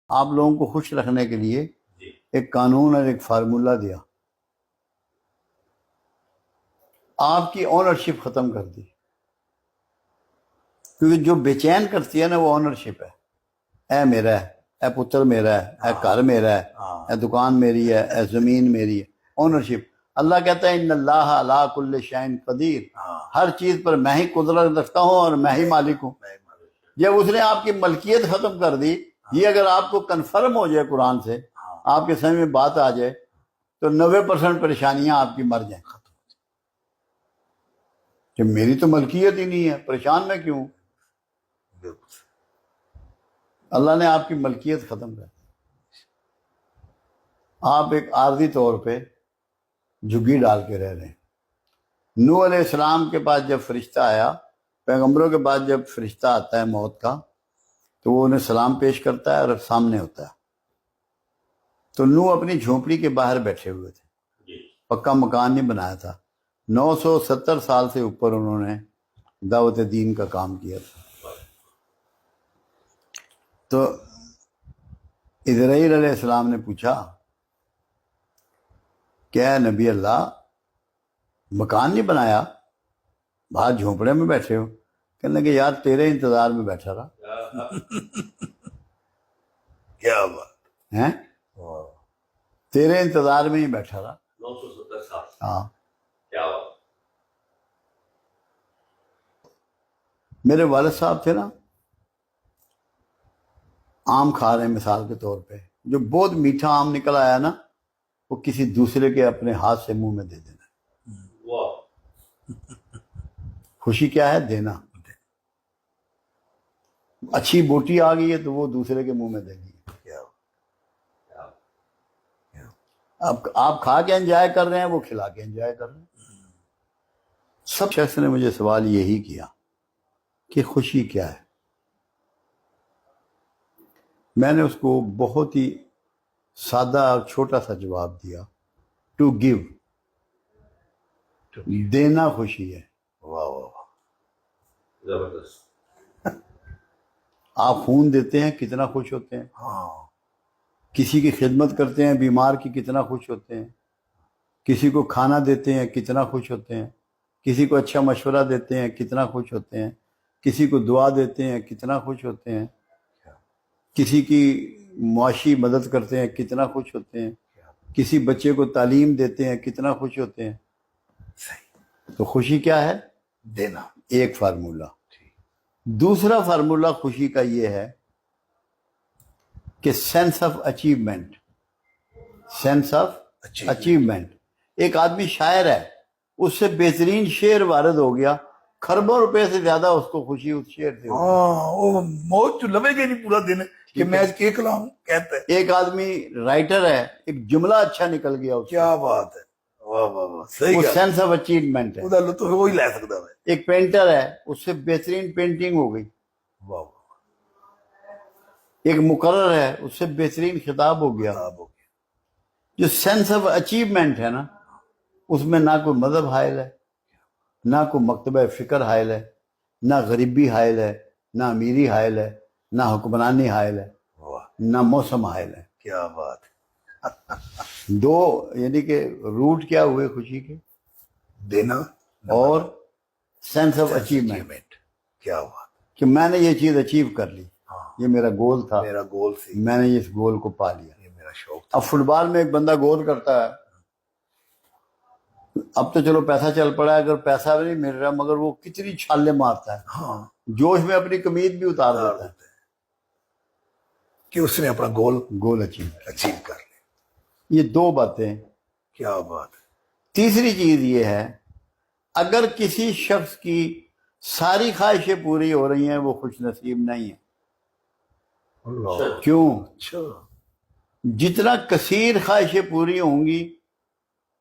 آپ لوگوں کو خوش رکھنے کے لیے ایک قانون اور ایک فارمولہ دیا، آپ کی اونرشپ ختم کر دی، کیونکہ جو بے چین کرتی ہے نا وہ اونرشپ ہے. اے میرا ہے، اے پتر میرا ہے، اے گھر میرا ہے، اے دکان میری ہے، اے زمین میری ہے. اونرشپ. اللہ کہتا ہے ان اللہ علی کل شیء قدیر، ہر چیز پر میں ہی قدرت رکھتا ہوں اور میں ہی مالک ہوں. جب اس نے آپ کی ملکیت ختم کر دی، یہ اگر آپ کو کنفرم ہو جائے قرآن سے، آپ کے سمجھ میں بات آ جائے، تو 90% پریشانیاں آپ کی مر جائیں. کہ میری تو ملکیت ہی نہیں ہے، پریشان میں کیوں؟ اللہ نے آپ کی ملکیت ختم کر دی. آپ ایک عارضی طور پہ جھگی ڈال کے رہ رہے ہیں. نوح علیہ السلام کے پاس جب فرشتہ آیا، پیغمبروں کے بعد جب فرشتہ آتا ہے موت کا، تو وہ انہیں سلام پیش کرتا ہے اور سامنے ہوتا ہے. تو نوح اپنی جھونپڑی کے باہر بیٹھے ہوئے تھے، پکا مکان نہیں بنایا تھا. 970 سال سے اوپر انہوں نے دعوت دین کا کام کیا تھا. تو اسرائیل علیہ السلام نے پوچھا کہ اے نبی اللہ، مکان نہیں بنایا، باہر جھونپڑے میں بیٹھے ہو؟ کہنے لگے یار تیرے انتظار میں بیٹھا رہا. کیا بات ہیں؟ تیرے انتظار میں ہی بیٹھا رہا. 970 سال. ہاں. کیا بات. میرے والد صاحب تھے نا، آم کھا رہے ہیں مثال کے طور پہ، جو بہت میٹھا آم نکل آیا نا، وہ کسی دوسرے کے اپنے ہاتھ سے منہ میں دے دینا. خوشی کیا ہے؟ دینا. اچھی بوٹی آ گئی ہے تو وہ دوسرے کے منہ میں دے گی. اب آپ کھا کے انجوائے کر رہے ہیں، وہ کھلا کے انجوائے کر رہے ہیں. سب شخص نے مجھے سوال یہی کیا کہ خوشی کیا ہے. میں نے اس کو بہت ہی سادہ اور چھوٹا سا جواب دیا، ٹو گیو. دینا خوشی ہے. واہ واہ، زبردست. آپ خون دیتے ہیں کتنا خوش ہوتے ہیں، کسی کی خدمت کرتے ہیں بیمار کی کتنا خوش ہوتے ہیں، کسی کو کھانا دیتے ہیں کتنا خوش ہوتے ہیں، کسی کو اچھا مشورہ دیتے ہیں کتنا خوش ہوتے ہیں، کسی کو دعا دیتے ہیں کتنا خوش ہوتے ہیں، کسی کی معاشی مدد کرتے ہیں کتنا خوش ہوتے ہیں، کسی بچے کو تعلیم دیتے ہیں کتنا خوش ہوتے ہیں. تو خوشی کیا ہے؟ دینا. ایک فارمولہ. دوسرا فارمولہ خوشی کا یہ ہے کہ sense of achievement. Sense of achievement. ایک آدمی شاعر ہے، اس سے بہترین شعر وارد ہو گیا، کھربوں روپے سے زیادہ اس کو خوشی اس شعر سے. وہ موت جو لگے گا نہیں پورا دن کہ میں اس کے کلام کہتا ہے. ایک آدمی رائٹر ہے، ایک جملہ اچھا نکل گیا اس. کیا بات ہے. واہ واہ واہ، صحیح. وہ سینس آف اچیومنٹ ہے. خدا لطف وہی لے سکتا ہے. ایک پینٹر ہے، اس سے بہترین پینٹنگ ہو گئی. واہ. ایک مقرر ہے، اس سے بہترین خطاب ہو گیا. جو سینس آف اچیومنٹ ہے نا، اس میں نہ کوئی مذہب حائل ہے، نہ کوئی مکتبہ فکر حائل ہے، نہ غریبی حائل ہے، نہ امیری حائل ہے، نہ حکمرانی حائل ہے، نہ موسم حائل ہے. کیا بات. دو یعنی کہ روٹ کیا ہوئے خوشی کے؟ دینا اور سینس آف اچیومنٹ. کیا بات. کہ میں نے یہ چیز اچیو کر لی، یہ میرا گول تھا، میرا گول سی، میں نے اس گول کو پا لیا. یہ میرا شوق تھا. اب فٹ بال میں ایک بندہ گول کرتا ہے، اب تو چلو پیسہ چل پڑا ہے، اگر پیسہ بھی نہیں مل رہا مگر وہ کتنی چھالے مارتا ہے، جوش میں اپنی قمید بھی اتار دیتا ہے کہ اس نے اپنا گول اچیو کر لیا. یہ دو باتیں. کیا بات. تیسری چیز یہ ہے، اگر کسی شخص کی ساری خواہشیں پوری ہو رہی ہیں وہ خوش نصیب نہیں ہے. کیوں؟ جتنا کثیر خواہشیں پوری ہوں گی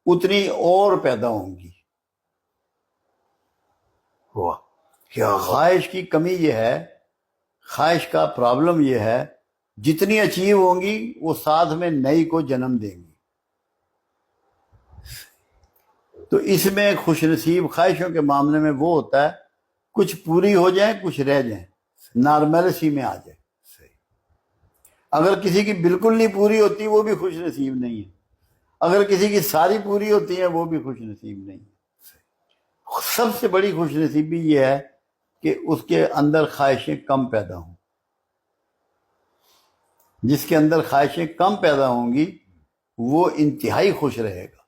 اتنی اور پیدا ہوں گی. خواہش کی کمی یہ ہے، خواہش کا پرابلم یہ ہے، جتنی اچیو ہوں گی وہ ساتھ میں نئی کو جنم دیں گی. تو اس میں خوش نصیب خواہشوں کے معاملے میں وہ ہوتا ہے کچھ پوری ہو جائیں کچھ رہ جائیں، نارملسی میں آ جائے. اگر کسی کی بالکل نہیں پوری ہوتی وہ بھی خوش نصیب نہیں ہے، اگر کسی کی ساری پوری ہوتی ہیں وہ بھی خوش نصیب نہیں ہے۔ سب سے بڑی خوش نصیبی یہ ہے کہ اس کے اندر خواہشیں کم پیدا ہوں۔ جس کے اندر خواہشیں کم پیدا ہوں گی وہ انتہائی خوش رہے گا۔